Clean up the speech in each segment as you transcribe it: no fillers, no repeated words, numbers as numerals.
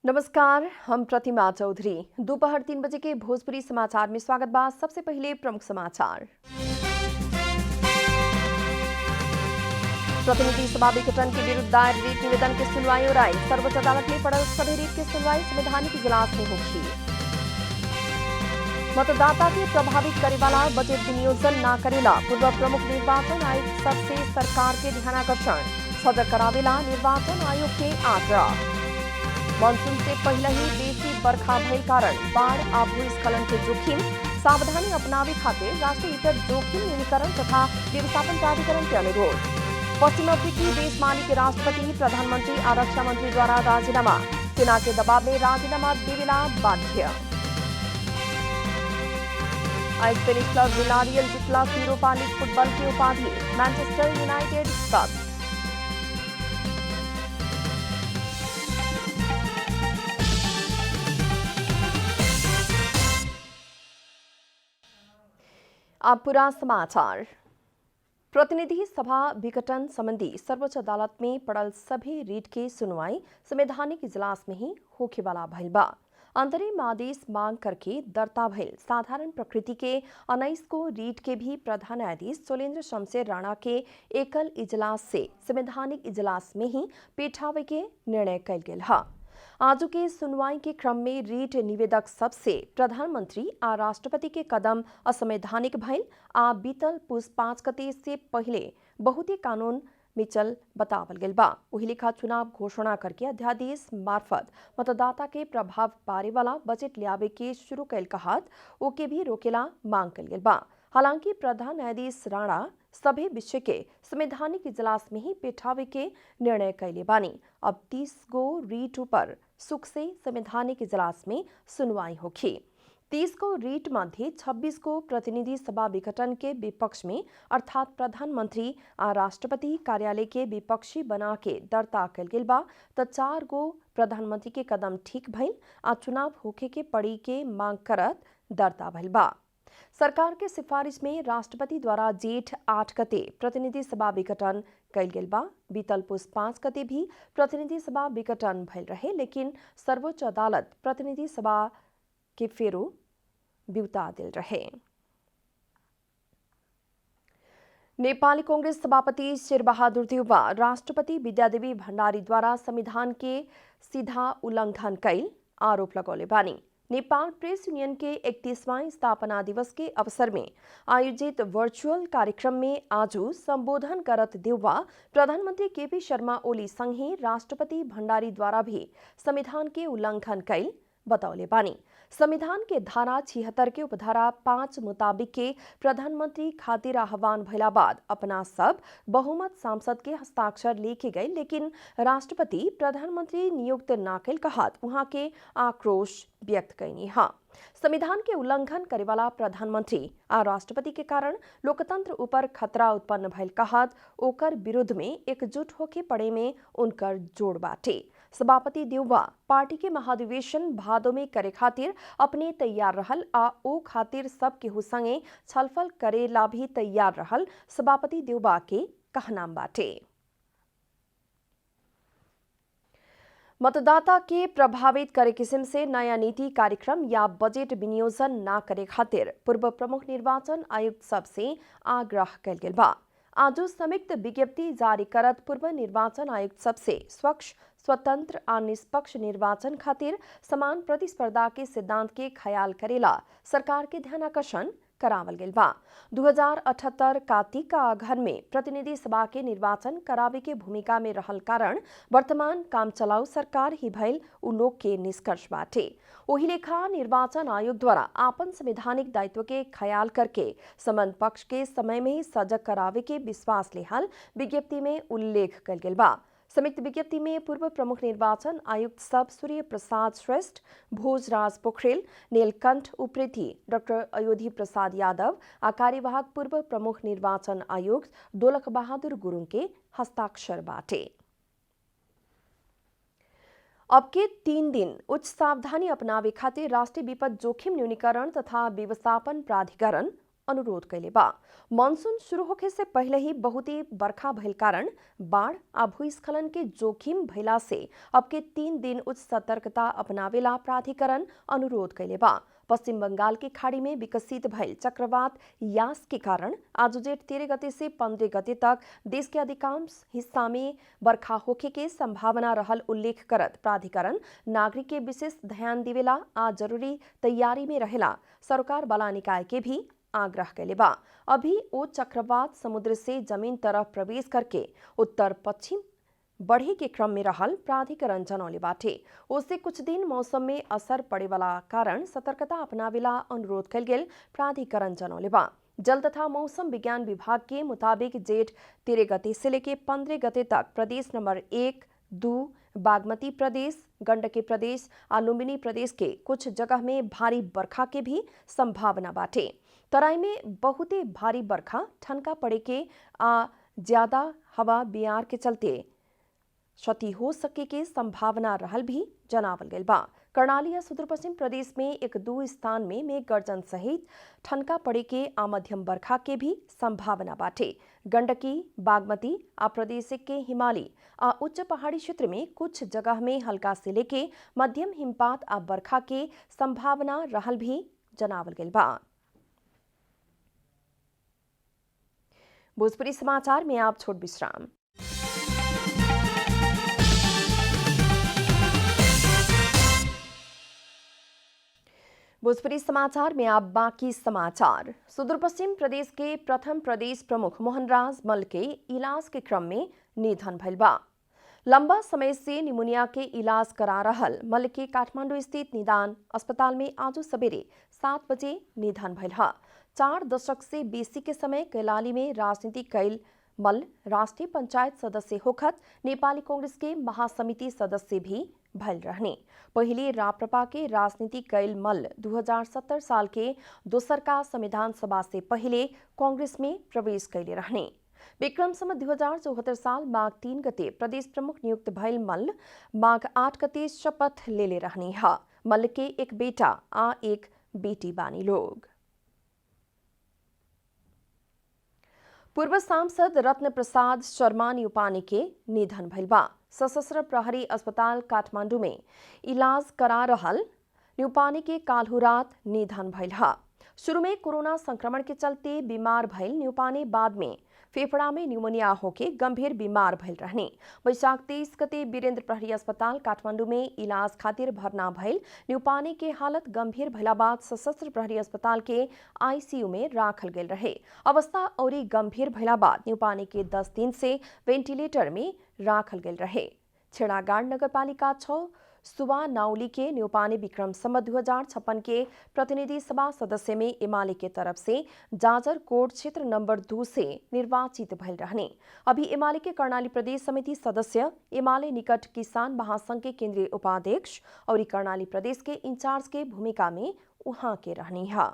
नमस्कार, हम प्रतिमा चौधरी। दोपहर 3 बजे के भोजपुरी समाचार में स्वागत बा। सबसे पहले प्रमुख समाचार। प्रतिनिधि सभा विघटन के विरुद्ध दायर रिट निवेदन की सुनवाई और आई। सर्वोच्च अदालत में पड़ल सभी रिट की सुनवाई संवैधानिक इजलास में होगी। मतदाता के प्रभावित करे वाला बजट विनियोजन न करेला पूर्व प्रमुख निर्वाचन आयुक्त सबसे सरकार के ध्यानाकर्षण। सजग करावेला निर्वाचन आयोग के आग्रह। मानसून से पहले ही बेसी बरखा भय कारण बाढ़ आ भूस्खलन के जोखिम। सावधानी अपनावे खातिर राष्ट्रीय हित जोखिम न्यूनीकरण तथा व्यवस्थापन प्राधिकरण के अनुरोध। पश्चिम अफ्रीकी देश माली के राष्ट्रपति, प्रधानमंत्री और रक्षा मंत्री द्वारा राजीनामा। सेना के दबाव में राजीनामा देवेला बाध्य। स्पेनिश क्लब विलारियल जितला यूरोपा लीग फुटबॉल की उपाधि। Manchester United cup. अब पूरा समाचार। प्रतिनिधि सभा विघटन संबंधी सर्वोच्च अदालत में पड़ल सभी रिट के सुनवाई संवैधानिक इजलास में ही होखे वाला भइल बा। अंतरिम आदेश मांग करके दर्ता भइल साधारण प्रकृति के 19 को रिट के भी प्रधान न्यायाधीश शैलेंद्र शमशेर राणा के एकल इजलास से संवैधानिक इजलास में ही पेठावे के निर्णय कल गेल है। आज के सुनवाई के क्रम में रीट निवेदक सबसे प्रधानमंत्री आ राष्ट्रपति के कदम असंवैधानिक भइल आ बीतल पुस 5 गते से पहले बहुते कानून मिचल बतावल गेल बा। वही लेखा चुनाव घोषणा करके अध्यादेश मार्फत मतदाता के प्रभाव पारे वाला बजट लियावे के शुरू कैल कहत ओके भी रोकेला मांग कल गेल बा। हालांकि प्रधान न्यायाधीश राणा सभी विषय के संवैधानिक इजलास में ही पेठावे के निर्णय कैले बानी। अब 30 गो रीट पर सुख से संवैधानिक इजलास में सुनवाई होगी। 30 को रीट मध्य 26 को प्रतिनिधि सभा विघटन के विपक्ष में अर्थात प्रधानमंत्री और राष्ट्रपति कार्यालय के विपक्षी बना के दर्ता कल गेल बा। त 4 गो प्रधानमंत्री के कदम ठीक भइल आ चुनाव होखे के पड़ी के मांग करत दर्ता भइल बा। सरकार के सिफारिश में राष्ट्रपति द्वारा जेठ 8 गते प्रतिनिधि सभा विघटन कल गेल बा। बीतल पुस 5 गते भी प्रतिनिधि सभा विघटन भइल रहे, लेकिन सर्वोच्च अदालत प्रतिनिधि सभा के फेरो बिउता दिल रहे। नेपाली कांग्रेस सभापति शेरबहादुर देउवा राष्ट्रपति विद्यादेवी भण्डारी द्वारा संविधान के सीधा उल्लंघन कैल आरोप लगौले बानी। नेपाल प्रेस यूनियन के 31वां स्थापना दिवस के अवसर में आयोजित वर्चुअल कार्यक्रम में आज संबोधन करत देउवा प्रधानमंत्री केपी शर्मा ओली संगे राष्ट्रपति भण्डारी द्वारा भी संविधान के उल्लंघन कैल बतौले बानी। संविधान के धारा 76 के उपधारा 5 मुताबिक के प्रधानमंत्री खातिर आह्वान भइला बाद अपना सब बहुमत सांसद के हस्ताक्षर लेके गए, लेकिन राष्ट्रपति प्रधानमंत्री नियुक्त ना कैल कहत वहां के आक्रोश व्यक्त कैनी है। संविधान के उल्लंघन करे वाला प्रधानमंत्री आ राष्ट्रपति के कारण लोकतंत्र ऊपर खतरा उत्पन्न भइल कहत ओकर विरुद्ध में एकजुट होके पड़े में उनकर जोड़ बाटे। सभापति देउवा पार्टी के महाधिवेशन भादो में करे खातिर अपने तैयार रहल आ ओ खातिर सब केहू संगे छलफल करेला भी तैयार रहल सभापति देउवा के कहनाम बाटे। मतदाता के प्रभावित करे किस्म से नया नीति कार्यक्रम या बजट विनियोजन न करे खातिर पूर्व प्रमुख निर्वाचन आयुक्त सबसे आग्रह कल गेल बा। आज संयुक्त विज्ञप्ति जारी करत पूर्व निर्वाचन आयुक्त सबसे स्वच्छ, स्वतंत्र और निष्पक्ष निर्वाचन खातिर समान प्रतिस्पर्धा के सिद्धांत के ख्याल करेला सरकार के ध्यानाकर्षण करावल गेल बा। 2078 कार्तिक का घर में प्रतिनिधि सभा के निर्वाचन करावे के भूमिका में रहल कारण वर्तमान काम चलाऊ सरकार ही भइल उ लोग के निष्कर्ष बाटे। ओही लेखा निर्वाचन आयोग द्वारा आपन संवैधानिक दायित्व के ख्याल करके संबंध पक्ष के समय में ही सजग करावे के विश्वास लेहल विज्ञप्ति में उल्लेख कल गेल बा। संयुक्त विज्ञप्ति में पूर्व प्रमुख निर्वाचन आयुक्त सब सूर्य प्रसाद श्रेष्ठ, भोजराज पोखरेल, नीलकंठ उप्रेती, डॉक्टर अयोधी प्रसाद यादव आ कार्यवाहक पूर्व प्रमुख निर्वाचन आयुक्त दोलख बहादुर गुरुङ के हस्ताक्षर बाटे। अब के 3 दिन उच्च सावधानी अपनावे खातिर राष्ट्रीय विपद जोखिम न्यूनीकरण तथा व्यवस्थापन प्राधिकरण अनुरोध कैले बा। मानसून शुरू होखे से पहले ही बहुते बरखा भइल कारण बाढ़ आ भूस्खलन के जोखिम भइला से अब के 3 दिन उच्च सतर्कता अपनावेला प्राधिकरण अनुरोध कैले बा। पश्चिम बंगाल की खाड़ी में विकसित भइल चक्रवात यास के कारण आज जेठ 13 गते से 15 गते तक देश के अधिकांश हिस्सा में बरखा होखे के संभावना रहल उल्लेख करत प्राधिकरण नागरिक के विशेष ध्यान देवेला आ जरूरी तैयारी में रहेला सरकार वाला निकाय के भी आग्रह कैले बा। अभी वो चक्रवात समुद्र से जमीन तरफ प्रवेश करके उत्तर पश्चिम बढ़े के क्रम में रहल प्राधिकरण जनौले बाटे। उससे कुछ दिन मौसम में असर पड़े वाला कारण सतर्कता अपनावेला अनुरोध कैल गेल प्राधिकरण जनौले बा। जल तथा मौसम विज्ञान विभाग के मुताबिक जेठ 13 गते से लेके 15 गते तक प्रदेश नंबर 1, 2, बागमती प्रदेश, गंडकी प्रदेश और लुम्बिनी प्रदेश के कुछ जगह में भारी बरखा के भी संभावना बाटे। तराई में बहुते भारी बरखा ठनका पड़े के आ ज्यादा हवा बिहार के चलते क्षति हो सके के संभावना रहल भी जनावल गइल बा। कर्णाली या सुदूर पश्चिम प्रदेश में 1-2 स्थान में मेघ गर्जन सहित ठनका पड़े के आ मध्यम बरखा के भी संभावना बाटे। गंडकी, बागमती आ प्रदेश के हिमालय आ उच्च पहाड़ी क्षेत्र में कुछ जगह में हल्का से लेके मध्यम हिमपात आ बरखा के संभावना रहल भी जनावल गइल बा। भोजपुरी समाचार में आप छोट विश्राम। भोजपुरी समाचार में आप बाकी समाचार। सुदूर पश्चिम प्रदेश के प्रथम प्रदेश प्रमुख मोहनराज मल्ल के इलाज के क्रम में निधन भइल बा। लंबा समय से निमोनिया के इलाज करा रहल मल्ल के काठमांडू स्थित निदान अस्पताल में आज सवेरे 7 बजे निधन भइल हा। 4 दशक से बेसी के समय कैलाली में राजनीति कैल मल्ल राष्ट्रीय पंचायत सदस्य होखत नेपाली कांग्रेस के महासमिति सदस्य भी भइल रहने। पहिले राप्रपा के राजनीति कैल मल्ल 2070 साल के दोसरका संविधान सभा से पहिले कांग्रेस में प्रवेश कैले रहने। विक्रम संवत 2074 साल माघ 3 गते प्रदेश प्रमुख नियुक्त भइल मल्ल माघ 8 गते शपथ लेले रहने हा। मल्ल के एक बेटा आ एक बेटी बानी लोग। पूर्व सांसद रत्न प्रसाद शर्मा न्यूपाने के निधन भइल बा। सशस्त्र प्रहरी अस्पताल काठमांडू में इलाज करा रहल न्यूपाने के काल्हू रात निधन भइल हा। शुरू में कोरोना संक्रमण के चलते बीमार भइल न्यूपाने बाद में फेफड़ा में न्यूमोनिया होके गंभीर बीमार भइल रहने। वैशाख 23 गते वीरेंद्र प्रहरी अस्पताल काठमांडू में इलाज खातिर भर्ना भइल न्यूपाने के हालत गंभीर भइला बाद सशस्त्र प्रहरी अस्पताल के आईसीयू में राखल गेल रहे। अवस्था और गंभीर भइला बाद न्यूपाने के 10 दिन से वेंटिलेटर में राखल गेल रहे। छेड़ागाड़ नगरपालिका 6 सुबा नाउली के न्यूपाने विक्रम संवत 2056 के प्रतिनिधि सभा सदस्य में एमाले के तरफ से जाजरकोट क्षेत्र नंबर 2 से निर्वाचित भइल रहने। अभी एमाले के कर्णाली प्रदेश समिति सदस्य, एमाले निकट किसान महासंघ के केंद्रीय उपाध्यक्ष और कर्णाली प्रदेश के इंचार्ज के भूमिका में उहाँ के रहनी है।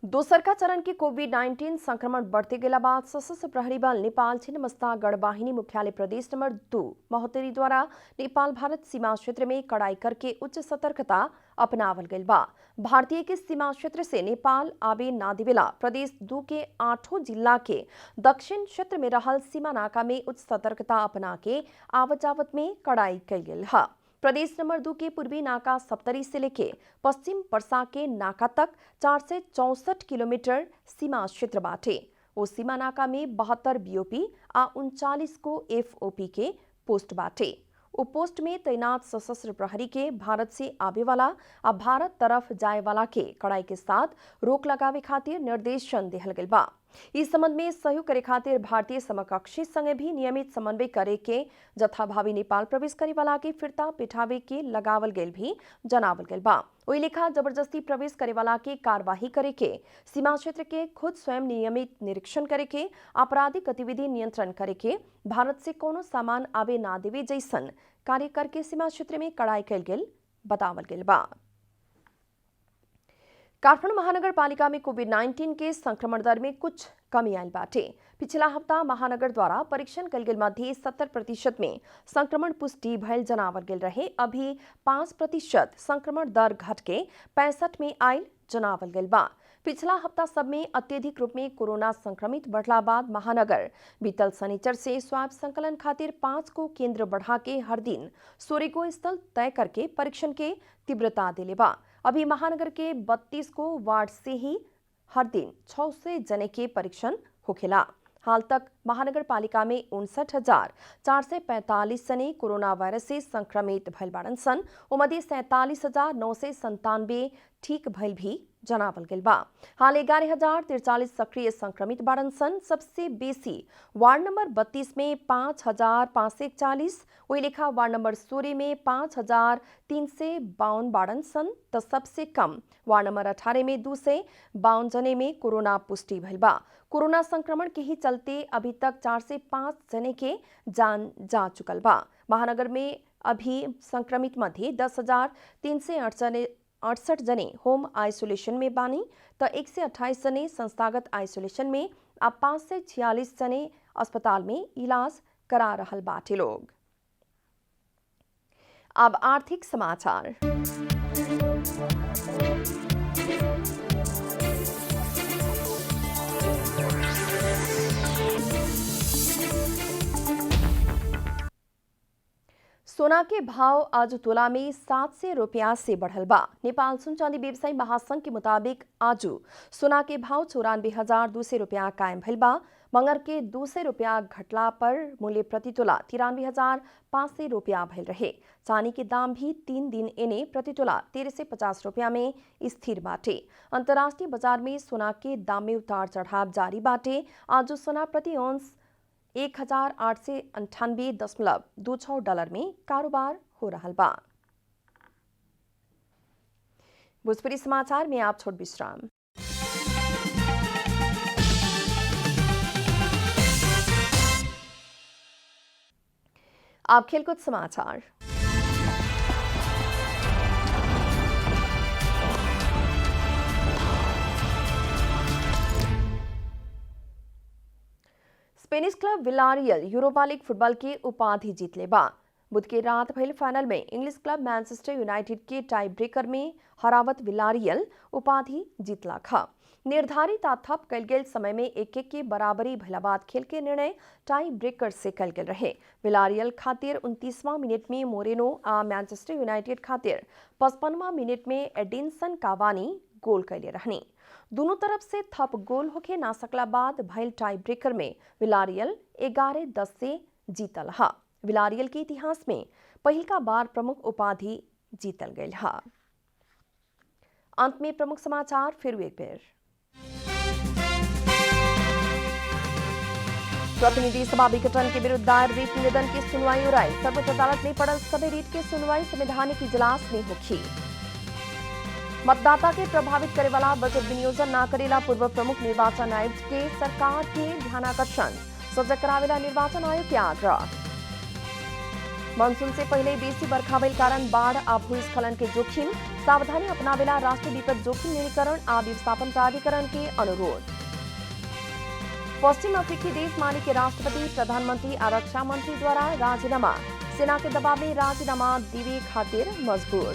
दोसरका चरण के कोविड-19 संक्रमण बढ़ते गेला बाद सशस्त्र प्रहरी बल नेपाल छिन्नमस्ता गणवाहिनी मुख्यालय प्रदेश नंबर 2 महोत्तरी द्वारा नेपाल भारत सीमा क्षेत्र में कड़ाई करके उच्च सतर्कता अपनावल गइल बा। भारतीय के सीमा क्षेत्र से नेपाल आबे ना देवेला प्रदेश 2 के 8 जिला के दक्षिण क्षेत्र में रहल सीमा नाका में उच्च सतर्कता अपना के आवत जावत में कड़ाई कैल गेल है। प्रदेश नंबर 2 के पूर्वी नाका सप्तरी से लेके पश्चिम पर्सा के नाका तक 464 किलोमीटर सीमा क्षेत्र बाटे। वो सीमा नाका में 72 बीओपी आ 39 को एफओपी के पोस्ट बाटे। वो पोस्ट में तैनात सशस्त्र प्रहरी के भारत से आवे वाला आ भारत तरफ जाए वाला के कड़ाई के साथ रोक लगावे खातिर निर्देशन देहल गेल बा। इस संबंध में सहयोग करे खातिर भारतीय समकक्षी संगे भी नियमित समन्वय करे के जथाभावी नेपाल प्रवेश करे वाला के फिरता पिठावे के लगावल गेल भी जनावल गेल बा। ओई लेखा जबरदस्ती प्रवेश करे वाला के कार्यवाही करे के, सीमा क्षेत्र के खुद स्वयं नियमित निरीक्षण करे के, आपराधिक गतिविधि नियंत्रण करे के, भारत से कोनो सामान आवे ना देवे जैसन कार्य करके सीमा क्षेत्र में कड़ाई कैल गेल बतावल गेल बा। काठमाडौँ महानगरपालिका में कोभिड-19 के संक्रमण दर में कुछ कमी आयल बाटे। पिछला हफ्ता महानगर द्वारा परीक्षण कल गेल मध्ये 70% में संक्रमण पुष्टि भयल जनावल गेल रहे। अभी 5% संक्रमण दर घट के 65 में आयल जनावल गेल बा। पिछला हफ्ता सब में अत्यधिक रूप में कोरोना संक्रमित बढ़ला बाद महानगर बीतल शनिचर से स्वाब संकलन खातिर 5 को केंद्र बढ़ा के हर दिन 16 को स्थल तय करके परीक्षण के तीव्रता दिले बा। अभी महानगर के 32 को वार्ड से ही हर दिन 600 जने के परीक्षण होखेला। हाल तक महानगर पालिका में 59,445 जने कोरोना वायरस से संक्रमित भइल बाड़न सन। ओमध्ये 47,997 ठीक भइल भी जनावल गेल बा। हाल 11,043 सक्रिय संक्रमित बाड़न सन। सबसे बेसी वार्ड नंबर 32 में 5,541, वही लेखा वार्ड नंबर 16 में 5,352 बाड़न सन। तो सबसे कम वार्ड नंबर 18 में 252 जने में कोरोना पुष्टि भइल बा। कोरोना संक्रमण के ही चलते अभी तक 4 से 5 जने के जान जा चुकल बा। महानगर में अभी संक्रमित मध्ये 10,368 जने होम आइसोलेशन में बानी, तो 128 जने संस्थागत आइसोलेशन में, अब 546 जने अस्पताल में इलाज करा रहल बाटे लोग। अब आर्थिक समाचार। सोना के भाव आज तोला में 700 रुपया से बढ़ल बा। नेपाल सुन चांदी व्यवसायी महासंघ के मुताबिक आज सोना के भाव 94,200 रुपया कायम भइल बा। मंगर के 200 रुपया घटला पर मूल्य प्रति तोला 93,500 रुपया भइल रहे। चांदी के दाम भी 3 दिन एने प्रति तोला 1350 रुपया में स्थिर बाटे। अंतर्राष्ट्रीय बाजार में सोना के दाम में उतार चढ़ाव जारी बाटे। आज सोना प्रति औंस 1,898.26 डॉलर में कारोबार हो रहा बा। भोजपुरी समाचार में आप छोट विश्राम। आप खेलकूद समाचार। Spanish club Villarreal Europa League football के उपाधि जीत ले बा। बुध के रात भइल फाइनल में इंग्लिश क्लब मैनचेस्टर यूनाइटेड के टाई ब्रेकर में हरावत विलारियल उपाधि जीतला खा। निर्धारित आ थप कल गेल समय में 1-1 के बराबरी भइला बाद खेल के निर्णय टाई ब्रेकर से कल गेल रहे। विलारियल खातिर 29वां मिनट में मोरेनो आ मैनचेस्टर यूनाइटेड खातिर 55वां मिनट में एडिनसन कावानी गोल कैले रहनी। दोनों तरफ से थप गोल होके ना सकला बाद भइल टाई ब्रेकर में विलारियल 11-10 से जीतल हा। विलारियल के इतिहास में पहिलका बार प्रमुख उपाधि जीतल गयल हा। अंत में प्रमुख समाचार फिर एक बेर। प्रतिनिधि सभा विघटन के विरुद्ध दायर रिट निवेदन की सुनवाई उड़ाई। सर्वोच्च अदालत में पड़ल सभी रिट के सुनवाई संवैधानिक इजलास में होखी। मतदाता के प्रभावित करे वाला बजट विनियोजन न करेला पूर्व प्रमुख निर्वाचन आयुक्त के सरकार के ध्यानाकर्षण। सजग करावेला निर्वाचन आयोग के आग्रह। मानसून से पहले बेसी बरखा भइल कारण बाढ़ आ भूस्खलन के जोखिम। सावधानी अपनावेला राष्ट्रीय विपद जोखिम न्यूनीकरण आ व्यवस्थापन प्राधिकरण के अनुरोध। पश्चिम अफ्रीकी देश माली के राष्ट्रपति, प्रधानमंत्री आ रक्षा मंत्री द्वारा राजीनामा। सेना के दबाव में राजीनामा देवे खातिर मजबूर।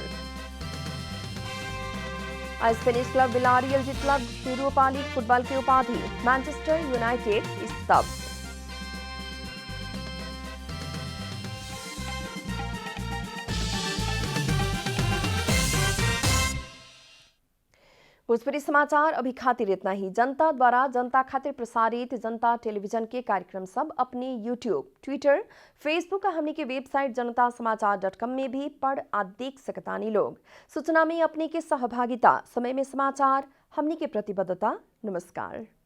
स्पेनिश क्लब विलारियल जीतलक यूरोपा लीग फुटबॉल के उपाधि। मैनचेस्टर यूनाइटेड स्तब्ध। भोजपुरी समाचार अभी खातिर इतना ही। जनता द्वारा जनता खातिर प्रसारित जनता टेलीविजन के कार्यक्रम सब अपने यूट्यूब, ट्विटर, फेसबुक और हमने के वेबसाइट जनतासमाचार.com में भी पढ़ आ देख सकतानी लोग। सूचना में अपने के सहभागिता, समय में समाचार, हमने के प्रतिबद्धता। नमस्कार।